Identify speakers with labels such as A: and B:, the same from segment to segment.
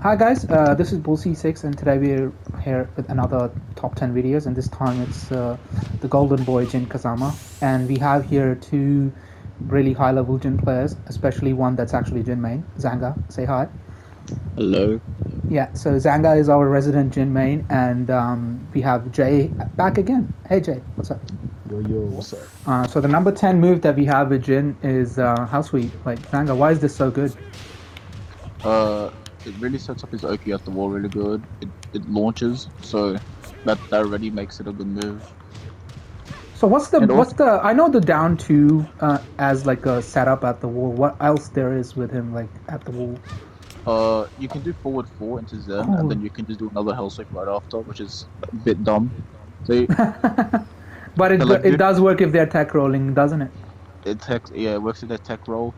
A: Hi guys, this is Bull C6 and today we're here with another top 10 videos and this time it's the golden boy Jin Kazama, and we have here two really high level Jin players, especially one that's actually Jin main, Zanga. Say hi.
B: Hello.
A: Yeah, so Zanga is our resident Jin main, and we have Jay back again. Hey Jay, what's up?
C: Yo, what's up?
A: So the number 10 move that we have with Jin is how sweet. Like Zanga, why is this so good?
B: It really sets up his Oki at the wall really good. It launches, so that already makes it a good move.
A: So what's the I know the down two as like a setup at the wall. What else there is with him like at the wall?
B: You can do forward 4 into Zen, and then you can just do another Hell Sweep right after, which is a bit dumb. So
A: but it does work if they're tech rolling, doesn't it?
B: It works with their tech roll.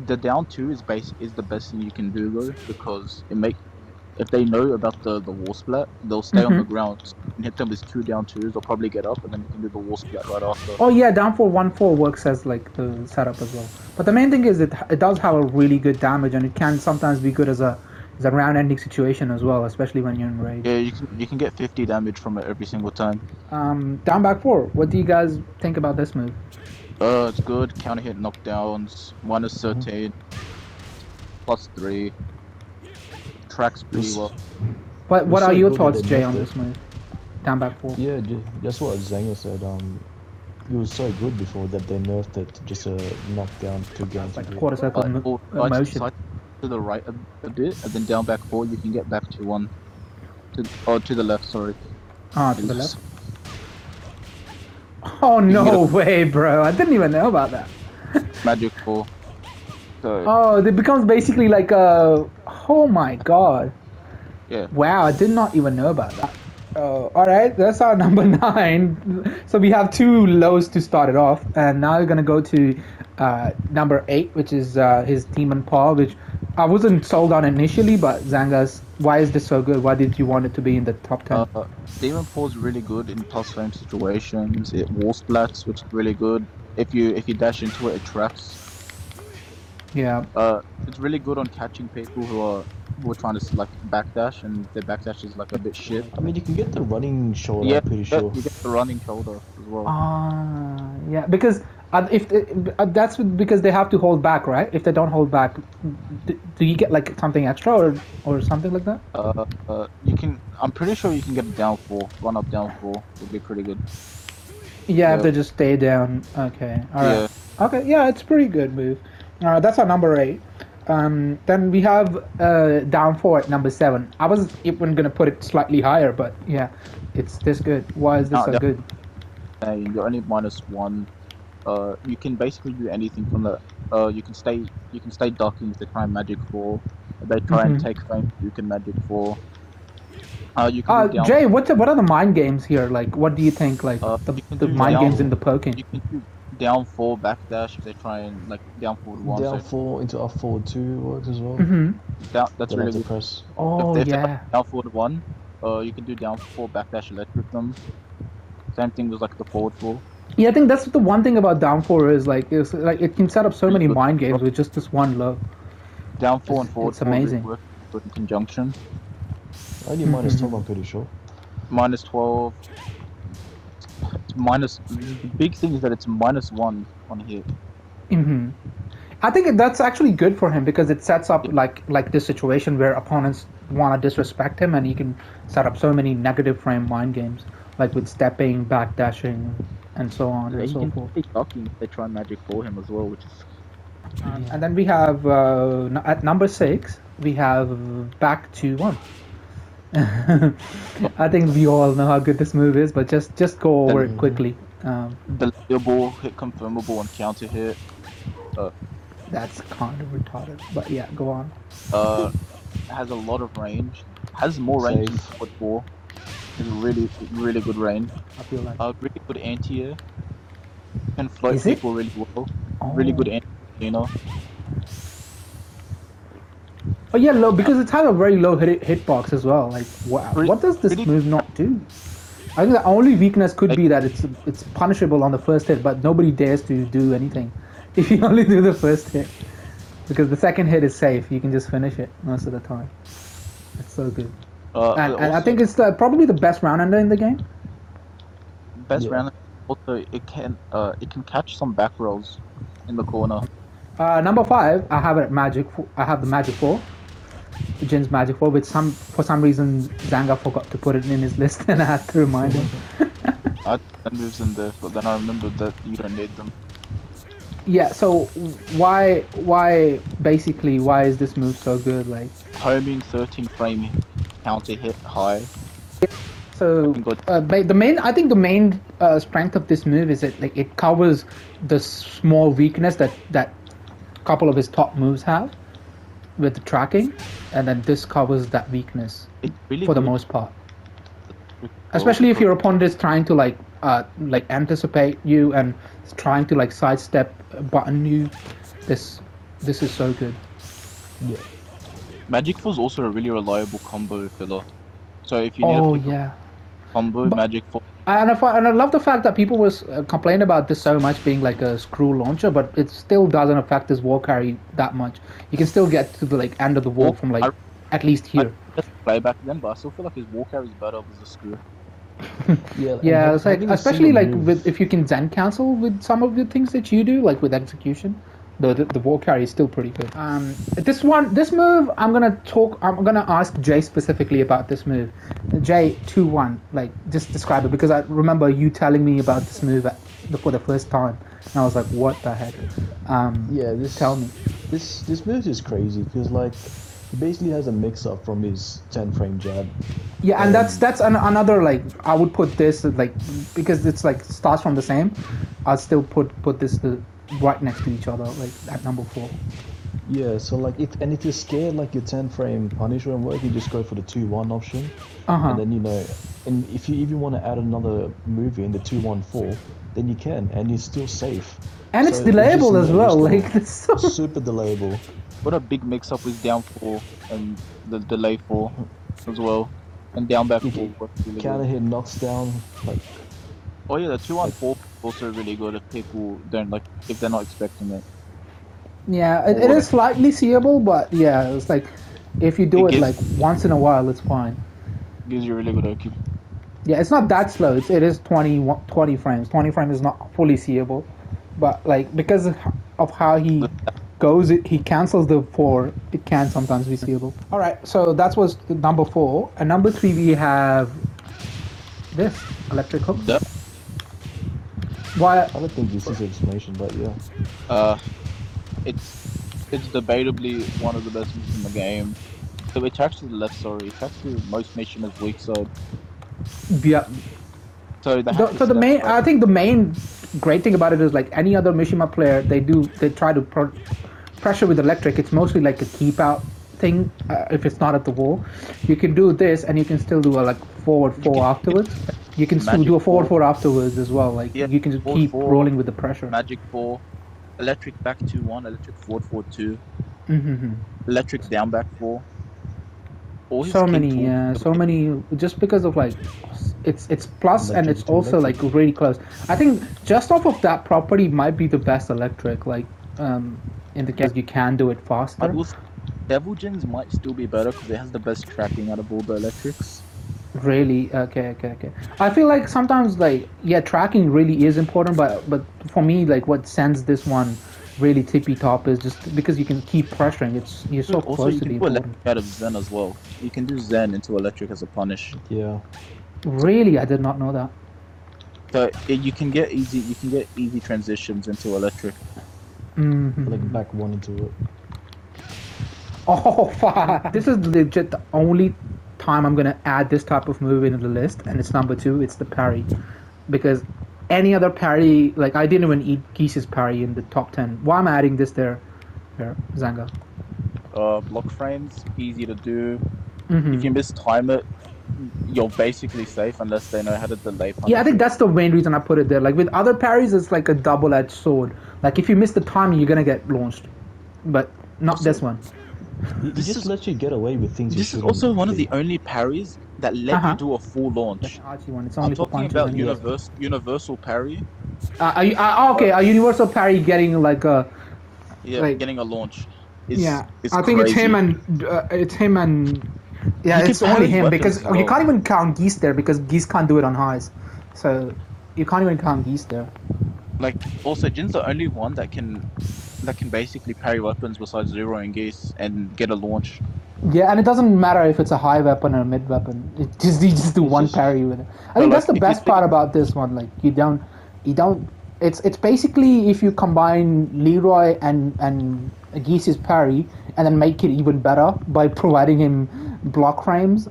B: The down 2 is the best thing you can do though, because if they know about the wall splat, they'll stay on the ground and hit them with 2 down 2s. They'll probably get up, and then you can do the wall splat right after.
A: Oh yeah, down 4-1-4 works as like the setup as well. But the main thing is it does have a really good damage, and it can sometimes be good as a round ending situation as well, especially when you're in rage.
B: Yeah, you can get 50 damage from it every single time.
A: Down back 4. What do you guys think about this move?
B: It's good. Counter hit knockdowns, minus 13, plus 3. Tracks pretty well.
A: What are your thoughts, Jay, on this move? Down back 4.
C: Yeah, just what Zanga said. It was so good before that they nerfed it. Just a knockdown, 2 games.
A: Like quarter circle motion.
B: To the right a bit, and then down back 4, you can get back to 1. To the left, sorry.
A: To the left. Oh no way, bro! I didn't even know about that.
B: Magic 4. So,
A: oh, it becomes basically like a. Oh my god.
B: Yeah.
A: Wow, I did not even know about that. All right, that's our number 9. So we have 2 lows to start it off, and now we're gonna go to number 8, which is his Demon Paw, which I wasn't sold on initially, but Zanga's. Why is this so good? Why did you want it to be in the top 10?
B: Demon Paw is really good in plus frame situations. It wall splats, which is really good. If you dash into it, it traps.
A: Yeah.
B: It's really good on catching people who are trying to like backdash, and their backdash is like a bit shit.
C: I mean, you can get the running shoulder.
B: Yeah,
C: I'm pretty sure.
B: You get the running shoulder as well.
A: Yeah, because that's because they have to hold back, right? If they don't hold back, do you get like something extra or something like that?
B: You can. I'm pretty sure you can get a down 4, run up down 4 would be pretty good.
A: Yeah, if they just stay down. Okay, all right. Yeah. Okay, yeah, it's a pretty good move. That's our number 8. Then we have down 4 at number 7. I was even gonna put it slightly higher, but yeah, it's this good. Why is this so good?
B: You're only minus 1. You can basically do anything from the. You can stay ducking if they try and magic 4. If they try and take frame, you can magic 4. You can
A: Jay, what are the mind games here? Like, what do you think? Like the mind games in the poking.
B: You can do down 4 backdash if they try and like down forward 1.
C: Down 4 into up forward 2 works as well.
B: That's really good.
C: Press.
A: Oh
B: if
A: yeah.
B: Down forward 1, you can do down 4 backdash electric them. Same thing with like the forward 4.
A: Yeah, I think that's the one thing about down 4 is like it can set up so many mind games with just this one low.
B: Down 4 and forward.
A: It's amazing.
B: Work in conjunction.
C: Only minus 12, I'm pretty sure.
B: Minus 12. The big thing is that it's minus 1 on hit.
A: I think that's actually good for him because it sets up like this situation where opponents want to disrespect him, and he can set up so many negative frame mind games, like with stepping, backdashing, and so on and so forth.
B: They try magic for him as well, which is.
A: And then we have at number 6 we have back to 1. I think we all know how good this move is, but just go over it quickly.
B: The ball hit confirmable and counter hit.
A: That's kind of retarded, but yeah, go on.
B: Has a lot of range. Has more range than football. It's really good range.
A: I feel like
B: really good anti-air. Can float people really well. Oh. Really good anti-air.
A: Oh yeah, low because it's had a very low hitbox as well. Like, wow, what does this move not do? I think the only weakness could be that it's punishable on the first hit, but nobody dares to do anything if you only do the first hit. because the second hit is safe. You can just finish it most of the time. It's so good. And I
B: Also,
A: think it's probably the best round ender in the game.
B: best
C: Yeah.
B: round. Also, it can catch some back rolls in the corner.
A: Number 5, I have it magic. I have the magic 4, Jin's magic 4, which for some reason Zanga forgot to put it in his list, and I had to remind him.
B: I had that moves in there, but then I remembered that you don't need them.
A: Yeah. So why is this move so good? Like,
B: Homing 13 frame counter hit high.
A: so
B: Good.
A: I think the main strength of this move is that like it covers the small weakness that couple of his top moves have with the tracking, and then this covers that weakness
B: It's really
A: for the
B: good.
A: most part. Especially if your opponent is trying to like anticipate you and is trying to like sidestep, button you. This is so good.
C: Yeah.
B: Magic Four is also a really reliable combo filler. So if you need
A: Oh
B: a quick
A: yeah.
B: combo,
A: But-
B: Magic Four.
A: And I love the fact that people was complain about this so much being like a screw launcher, but it still doesn't affect his wall carry that much. You can still get to the like end of the wall from like at least here.
B: Just play back then, but I still feel like his wall carry is better with the screw.
C: Yeah. and
A: Yeah, it's like
C: having a
A: especially
C: single
A: like
C: move-
A: with if you can Zen cancel with some of the things that you do, like with execution, the wall carry is still pretty good. This move, I'm gonna ask Jay specifically about this move. Jay 2-1, like just describe it because I remember you telling me about this move for the first time, and I was like, what the heck?
C: Yeah, this
A: Tell me.
C: This move is crazy because like he basically has a mix up from his 10 frame jab.
A: Yeah, and that's another like I would put this like because it's like starts from the same. I'll still put this right next to each other like at number 4.
C: Yeah, so like if you're scared like your 10 frame punish won't work, you just go for the 2-1 option.
A: Uh-huh.
C: And then and if you even want to add another move in the 2-1-4, then you can, and you're still safe.
A: And it's
C: So just
A: delayable as well.
C: notice
A: Like it's so
C: super delayable.
B: What a big mix up with down 4 and the delay 4 as well. And down back
C: You
B: 4
C: can
B: works really
C: Counter
B: good.
C: hit knocks down like
B: Oh yeah, the 2-1-4 also really good if people don't like if they're not expecting it.
A: yeah, it is slightly seeable, but yeah, it's like if you do
B: It
A: it
B: gives-
A: like once in a while, it's fine.
B: Gives you a really good OQ.
A: Yeah, it's not that slow. It is 20 frames. 20 frames is not fully seeable, but like because of how he goes, he cancels the 4. It can sometimes be seeable. All right, so that was the number 4, and number 3 we have this electric hook.
B: Yeah.
A: Why?
C: I don't think this is an explanation, but yeah.
B: It's debatably one of the best moves in the game. So it attacks to the left, sorry. It attacks to most missioners' weak side.
A: Yeah.
B: So they have to
A: So the
B: step
A: main,
B: right.
A: I think the main great thing about it is like any other Mishima player, they try to pressure with electric. It's mostly like a keep out thing. If it's not at the wall, you can do this and you can still do a like forward 4 afterwards. You can still
B: Magic
A: do a forward
B: 4.
A: 4 afterwards as well. Like
B: Yeah,
A: you can just
B: forward
A: keep
B: 4,
A: rolling with the pressure.
B: Magic 4, electric back 2-1, electric forward 4-2,
A: Mm-hmm.
B: electric down back 4. All his
A: So
B: king
A: many,
B: tools-
A: yeah, so many. Just because of like, it's plus and it's
C: Electric to
A: also like
C: electric.
A: really close. I think just off of that property might be the best electric. Like, in the case you can do it
B: I
A: faster.
B: will Devil Jins might still be better because it has the best tracking out of all the electrics.
A: Really? Okay. I feel like sometimes like yeah, tracking really is important, but for me like what sends this one really tippy top is just because you can keep pressuring. You're so
B: Also,
A: close
B: you
A: to the
B: can do
A: opponent.
B: electric out of Zen as well. You can do Zen into electric as a punish.
C: Yeah.
A: Really, I did not know that.
B: So you can get easy transitions into electric.
A: Mhm.
C: Like back 1 into it.
A: Oh, fuck. This is legit the only time I'm gonna add this type of move into the list, and it's number 2. It's the parry, because any other parry, like I didn't even eat Geese's parry in the top 10. Why am I adding this there, Zanga?
B: Block frames, easy to do.
A: Mhm.
B: If you mistime it, you're basically safe unless they know how to delay punish.
A: Yeah, I think that's the main reason I put it there. Like with other parries, it's like a double-edged sword. Like if you miss the timing, you're gonna get launched, but not this one.
C: He
B: This
C: just
B: is-
C: lets you get away with things.
B: This
C: you
B: is also
C: shouldn't
B: one of
C: be.
B: the only parries that let
A: Uh-huh.
B: you do a full launch.
A: That's an artsy one. It's
B: I'm
A: only for
B: talking
A: punches.
B: about
A: anyway.
B: universal parry.
A: Okay, a universal parry getting like a
B: Yeah,
A: Like-
B: getting a launch. is
A: Yeah,
B: is
A: I think
B: crazy.
A: it's him and yeah,
B: He
A: it's
B: can
A: only
B: parry
A: him
B: weapons
A: because
B: as
A: you
B: well.
A: can't even count Geese there because Geese can't do it on highs, so you can't even count Geese there.
B: Like also, Jin's the only one that can basically parry weapons besides Zero and Geese and get a launch.
A: Yeah, and it doesn't matter if it's a high weapon or a mid weapon. You just do
C: It's
A: one
C: just
A: parry with it. I
B: But
A: think
B: like
A: that's the
B: if you
A: best part
B: think
A: about this one. Like you don't. It's basically if you combine Leroy and Geese's parry and then make it even better by providing him block frames.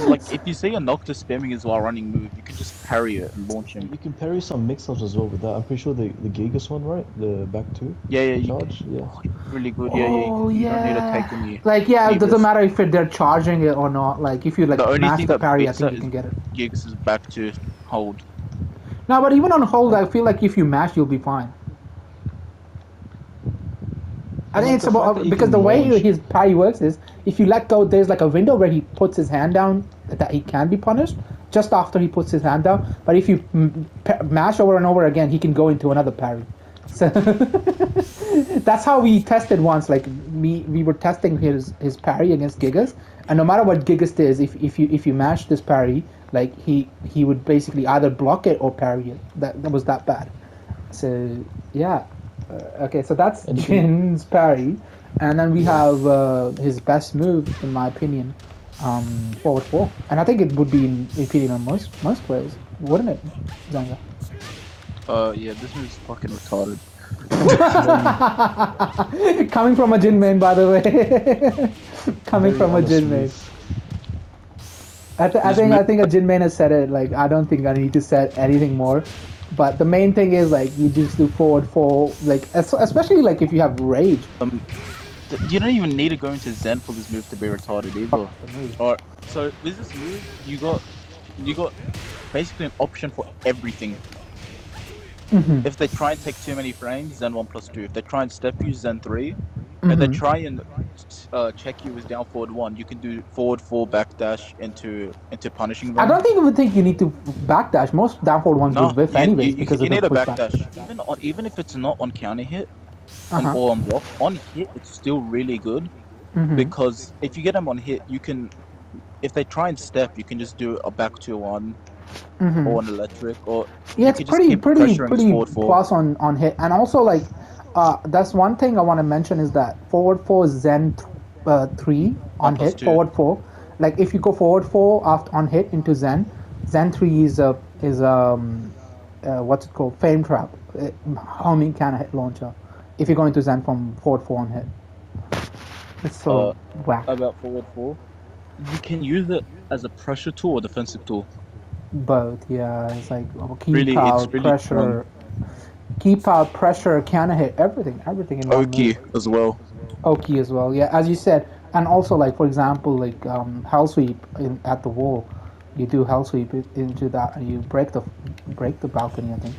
B: like if you see a Noctis spamming his while running move, you can just parry it and launch him.
C: you can parry some mix-ups as well with that. I'm pretty sure the Gigas one, right? The back two
B: Yeah, you
C: charge. Yeah.
B: oh, it's really good.
A: Oh
B: You don't need to
A: yeah,
B: take any
A: like yeah, it doesn't
B: risk.
A: matter if they're charging it or not. Like if you like
B: The only
A: mash
B: thing
A: the
B: that
A: parry, I
B: beats
A: think
B: that
A: you
B: is
A: can get it.
B: Gigas' back to hold.
A: No, but even on hold, I feel like if you mash, you'll be fine. I
C: And
A: think
C: like
A: it's
C: the fact
A: about
C: that you
A: because
C: can
A: the way
C: launch.
A: his parry works is if you let go, there's like a window where he puts his hand down that he can be punished just after he puts his hand down. But if you mash over and over again, he can go into another parry. So that's how we tested once. Like we were testing his parry against Gigas, and no matter what Gigas does, if you mash this parry, like he would basically either block it or parry it. That was that bad. So yeah. Okay, so that's
C: And you can
A: Jin's parry, and then we
C: Yeah.
A: have his best move, in my opinion, forward four, and I think it would be repeated on most players, wouldn't it, Zanga?
B: Yeah, this move's fucking retarded.
A: Coming from a Jin main, by the way. Coming
C: very
A: from a
C: honest
A: Jin main.
C: move.
B: This
A: I
B: move,
A: think a Jin main has said it. Like I don't think I need to say anything more. But the main thing is like you just do forward four, like especially like if you have rage.
B: you don't even need to go into Zen for this move to be retarded either. Alright, so with this move, you got basically an option for everything. If they try and take too many frames, Zen 1+2. If they try and step you, Zen 3. If they try and check you with down forward 1, you can do forward 4 backdash into punishing them.
A: I don't think you need to backdash. Most down forward ones
B: No,
A: would whiff anyways because
B: you
A: of the
B: need a
A: pushback.
B: backdash. Even if it's not on counter hit
A: Uh-huh.
B: or on block, on hit it's still really good because if you get them on hit, you can. If they try and step, you can just do a back 2-1 or an electric, or
A: Yeah,
B: you
A: it's
B: can just keep pressuring his forward 4.
A: plus on hit, and also like that's one thing I want to mention is that forward four Zen 3 on
B: plus
A: hit
B: 2.
A: forward 4. Like if you go forward 4 after on hit into Zen 3 is what's it called, Fame Trap, homing kind of hit launcher. If you go into Zen from forward 4 on hit, it's so whack.
B: About forward 4, you can use it as a pressure tool or defensive tool.
A: Both, yeah. It's like keep
B: Really,
A: out
B: it's really
A: pressure, keep out pressure, counter hit, everything in one
B: Oki
A: move.
B: as well.
A: Oki as well, yeah. As you said, and also like for example, like hell sweep at the wall, you do hell sweep into that, and you break the balcony, I think.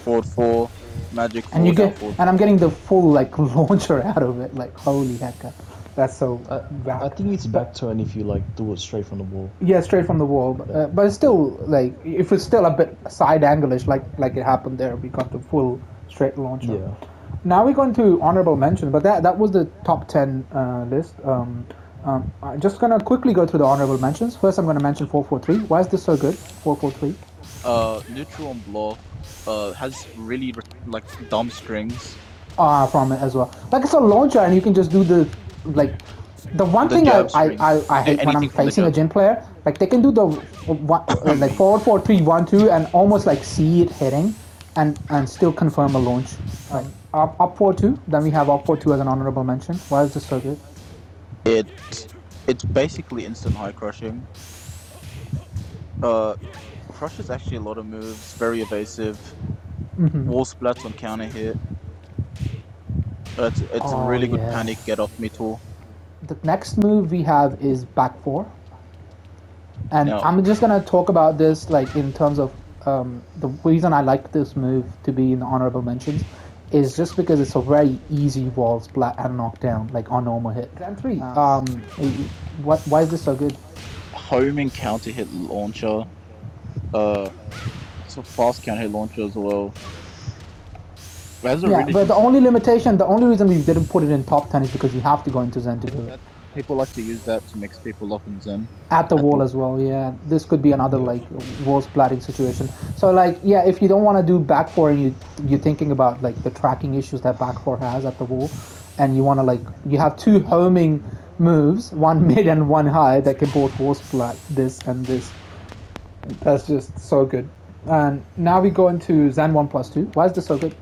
B: Forward 4, magic 4,
A: And you
B: down
A: get,
B: forward.
A: and I'm getting the full like launcher out of it. Like holy heck, that's so bad.
C: I think it's back turn if you like do it straight from the wall.
A: Yeah, straight from the wall, but it's still like if it's still a bit side angle-ish, like it happened there, we got the full straight launcher.
C: Yeah.
A: Now we're going to honorable mention, but that was the top 10 list. I'm just gonna quickly go through the honorable mentions. First, I'm gonna mention 443. Why is this so good? 443.
B: Neutral on block. Has really like dumb strings.
A: From it as well. Like it's a launcher, and you can just do the like. The one
B: The
A: thing
B: jab
A: I
B: strings.
A: hate when I'm
B: Anything from the
A: facing a
B: jab.
A: gym player, like they can do the like 4-4-3-1-2 and almost like see it hitting, and still confirm a launch. Like up 4-2. Then we have up 4-2 as an honorable mention. Why is this so good?
B: It's basically instant high crushing. Crushes actually a lot of moves. Very evasive. Wall splats on counter hit. It's a
A: Oh,
B: really good
A: yeah.
B: panic get off me tool.
A: The next move we have is back 4, and
B: No.
A: I'm just gonna talk about this like in terms of the reason I like this move to be in the honorable mentions is just because it's a very easy wall splat and knockdown like on normal hit. Zen 3. Why is this so good?
B: Homing counter hit launcher. It's a fast counter hit launcher as well. has a
A: Yeah,
B: really
A: but the only limitation, the only reason we didn't put it in top 10 is because you have to go into Zen to do it.
B: people like to use that to mix people up in Zen.
A: At the wall as well, yeah. This could be another like wall splatting situation. So like, yeah, if you don't want to do back four and you're thinking about like the tracking issues that back four has at the wall, and you want to like you have two homing moves, one mid and one high that can both wall splat this and this. That's just so good. And now we go into Zen 1+2. Why is this so good?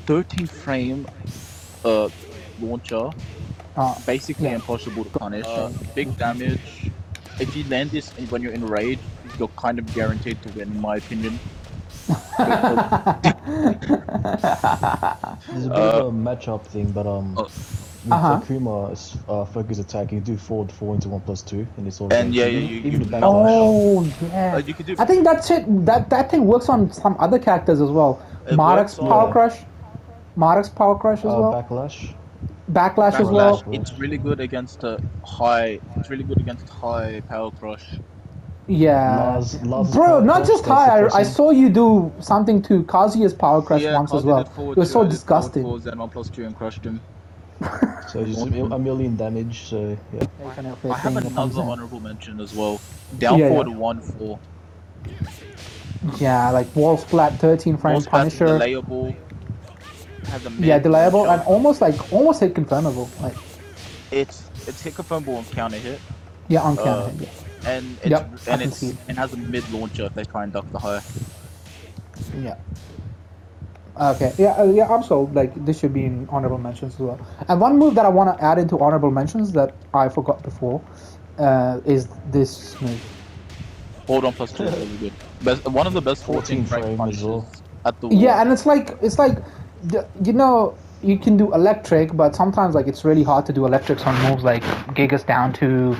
B: 13 frame launcher, basically
A: yeah.
B: impossible to punish. Big damage. If you land this when you're in raid, you're kind of guaranteed to win, in my opinion.
C: There's a bit of a matchup thing, but with Akuma's focus attack, you can do forward 4 into 1+2, and it's all.
B: And
C: even the backlash.
A: Oh yeah.
B: You could do,
A: I think that shit that thing works on some other characters as well. Marek's Power Crush. Marek's Power Crush as well.
C: Backlash
A: as well.
B: It's really good against high. It's really good against high Power Crush.
A: Yeah,
C: Lars
A: bro, not
C: Crush,
A: just high. I saw you do something to Kazuya's Power Crush once as well. It was so disgusting.
B: Then 1+2 and crushed him.
C: So just a million damage. So yeah.
B: I have another honorable mention as well. Down forward 1-4.
A: Yeah, like wall splat 13 frame Punisher.
B: Delayable.
A: Delayable and almost hit confirmable. Like
B: it's hit confirmable on counter hit.
A: Yeah, on counter hit. Yeah.
B: And it has a mid launcher if they try and duck the high.
A: Yeah. Okay. Yeah. I'm sold. Like this should be in honorable mentions as well. And one move that I want to add into honorable mentions that I forgot before is this move.
B: Hold on +2 is really good. One of the best 14 frame punches at the wall.
A: Yeah, and it's like you know, you can do electric, but sometimes like it's really hard to do electrics on moves like Gigas down to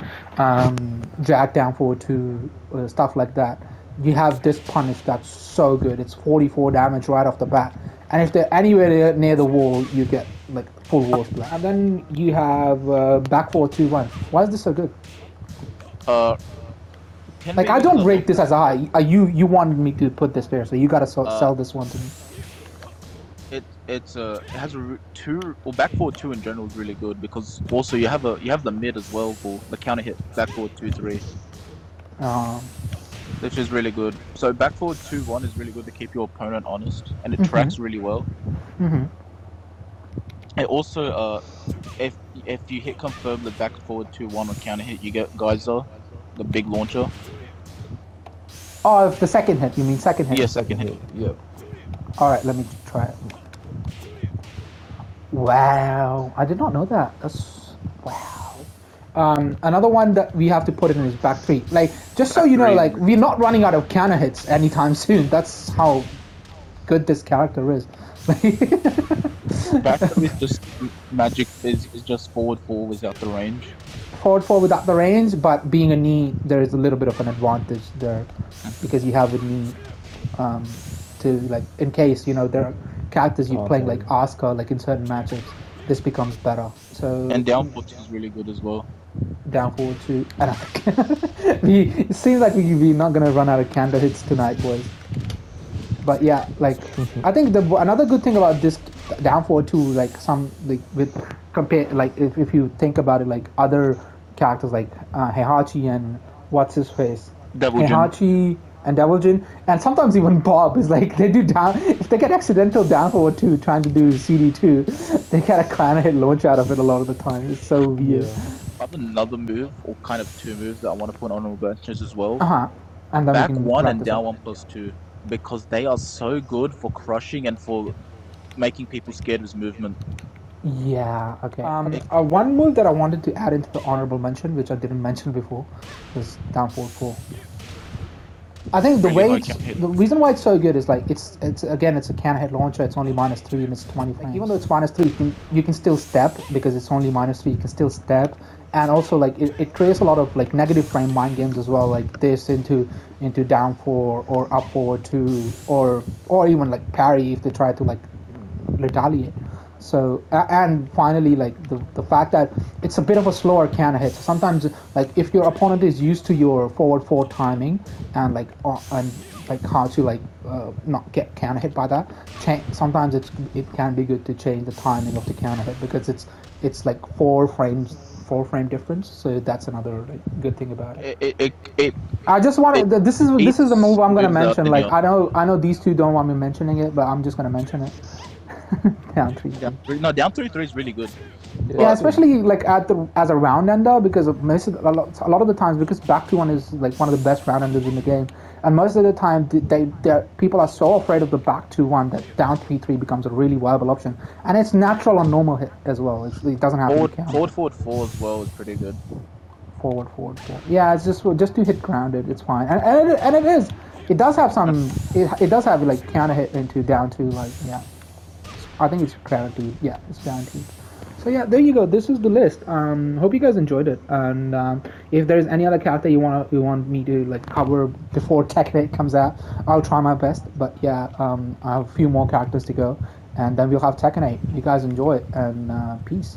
A: Jack down forward to stuff like that. You have this punish that's so good. It's 44 damage right off the bat, and if they're anywhere near the wall, you get like full wall splat. And then you have back forward 2-1. Why is this so good? Like I don't rate this as a high. You wanted me to put this there, so you gotta sell this one to me.
B: It has a 2 or back forward 2 in general is really good because also you have the mid as well for the counter hit back forward 2-3. Which is really good. So back forward 2-1 is really good to keep your opponent honest, and it tracks really well. And also, if you hit confirm the back forward 2-1 on counter hit, you get Geyser, the big launcher.
A: Oh, if the second hit, you mean second hit?
B: Yeah, second hit.
C: Yep.
A: Alright, let me try it. Wow, I did not know that. That's wow. Another one that we have to put in is back 3. Like, just so you know, like we're not running out of counter hits anytime soon. That's how good this character is.
B: Back 3 is just magic. Is just forward 4 without the range.
A: Forward 4 without the range, but being a knee, there is a little bit of an advantage there because you have a knee to like in case you know there are characters you're playing like Asuka, like in certain matchups, this becomes better. So
B: and down forward is really good as well.
A: Down forward 2. It seems like we're not gonna run out of counter hits tonight, boys. But yeah, like I think another good thing about this down forward 2, like some like with compare like if you think about it, like other characters like Heihachi and what's his face, Heihachi and Deviljin, and sometimes even Bob is like they do down if they get accidental down forward 2 trying to do CD2, they get a counter hit launch out of it a lot of the time. It's so weird.
B: I have another move or kind of 2 moves that I want to put on honorable mentions as well.
A: And then
B: back 1 and down 1+2 because they are so good for crushing and for making people scared of his movement.
A: Yeah, okay. One move that I wanted to add into the honorable mention, which I didn't mention before, was down forward 4. I think the reason why it's so good is like it's a counter hit launcher. It's only -3 and it's 20 frames. Even though it's -3, you can still step because it's only -3. You can still step, and also like it creates a lot of like negative frame mind games as well, like this into down 4 or up forward 2 or even like parry if they try to like retaliate. So and finally, like the fact that it's a bit of a slower counter hit. So sometimes, like if your opponent is used to your forward four timing and like how to not get counter hit by that, sometimes it can be good to change the timing of the counter hit because it's like 4 frame difference. So that's another like, good thing about it.
B: It
A: I just want to. This is the move I'm gonna
B: with
A: mention. Like
B: linear.
A: I know these two don't want me mentioning it, but I'm just gonna mention it. Down 3-3.
B: No, down 3-3 is really good.
A: Yeah,
B: But
A: especially like as a round ender because a lot of the times because back to one is like one of the best round enders in the game, and most of the time people are so afraid of the back to one that down 3-3 becomes a really viable option, and it's natural on normal hit as well. It doesn't have to be counted.
B: forward 4 as well is pretty good.
A: Forward. Yeah, it's just to hit grounded. It's fine, and it is. It does have some. It does have like counter hit into down to like yeah. I think it's guaranteed. Yeah, it's guaranteed. So yeah, there you go. This is the list. Hope you guys enjoyed it. And if there's any other character you want me to like cover before Tekken 8 comes out, I'll try my best. But yeah, I have a few more characters to go, and then we'll have Tekken 8. You guys enjoy it, and peace.